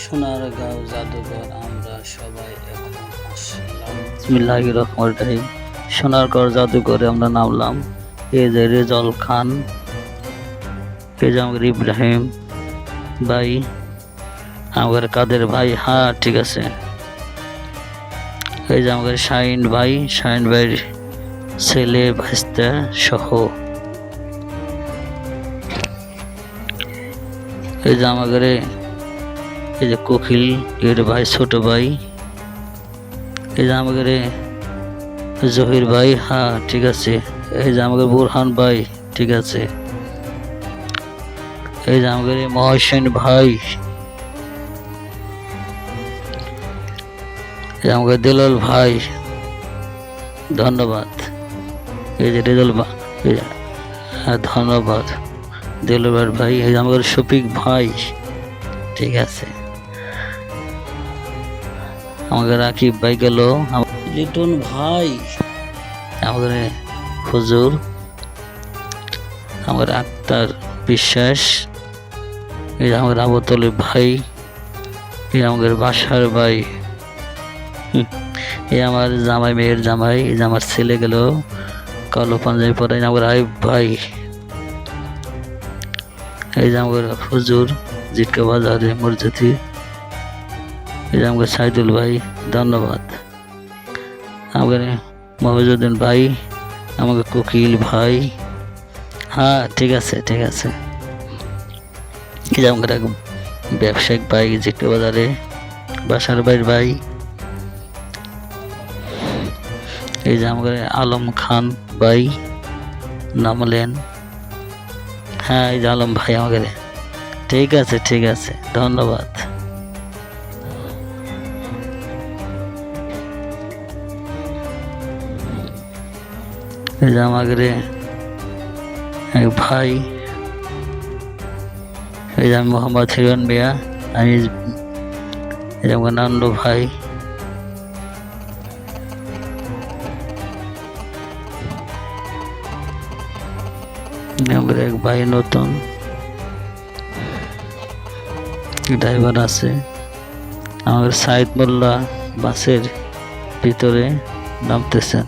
সোনারগাঁও জাদুঘর আমরা সবাই এখন আসলাম। বিসমিল্লাহির রহমানির রহিম। সোনারগাঁও জাদুঘরে আমরা নামলাম। এই যে রেজাউল খান, এই যে আমাদের ইব্রাহিম ভাই, আমাদের কাদের ভাই, হ্যাঁ ঠিক আছে। এই যে আমাদের শাহিন ভাইয়ের ছেলে ভাইস্তা সহ। এই যে আমাদের এই যে কোকিল এর ভাই, ছোট ভাই। এই যে আমাদের জহির ভাই, হ্যাঁ ঠিক আছে। এই যে আমাদের বুরহান ভাই, ঠিক আছে। এই যে আমাদের মহসিন ভাই, এই আমাদের দিলাল ভাই, ধন্যবাদ। এই যে রেজাল ভাই, ধন্যবাদ দিলাল ভাই। এই যে আমাদের শফিক ভাই, ঠিক আছে। আমাদের রাকিব ভাই গেল, লিটন ভাই, আমাদের হুজুর, আমাদের আক্তার বিশ্বাস, এই আমাদের আবুতলি ভাই, এই আমাদের বাসার ভাই, এই আমার জামাই, মেয়ের জামাই, এই যে আমার ছেলে গেল কালো পাঞ্জাবি পরে, আমাদের আইব ভাই, এই যে আমাদের হুজুর জিটকা বাজারে মসজিদি, এই যে আমাদের সাইদুল ভাই, ধন্যবাদ। আমাদের মহিজুদ্দিন ভাই, আমাদের কোকিল ভাই, হ্যাঁ ঠিক আছে ঠিক আছে। এই যে আমাদের এক ব্যবসায়িক ভাই জিটকা বাজারে, বাসার ভাইয়ের ভাই। এই যে আমাদের আলম খান ভাই নামলেন, হ্যাঁ এই যে আলম ভাই আমাদের, ঠিক আছে ঠিক আছে, ধন্যবাদ। এই যে আমাদের এক ভাই, এই যে আমি মোহাম্মদ হিরণ মিয়া, আমি এই যে আমার নান্ডু ভাই, আমাদের এক ভাই নতুন ড্রাইভার আছে। আমাদের সাইদ মোল্লা বাসের ভিতরে নামতেছেন।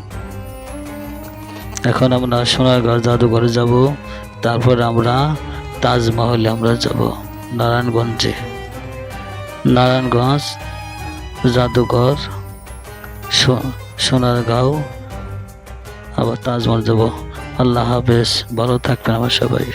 এখন আমরা সোনারগাঁও জাদুঘরে যাব, তারপর আমরা তাজমহলে আমরা যাব। নারায়ণগঞ্জ জাদুঘর, সোনারগাঁও, আবার তাজমহল যাব। আল্লাহ হাফেজ, ভালো থাকবেন আমার সবাই।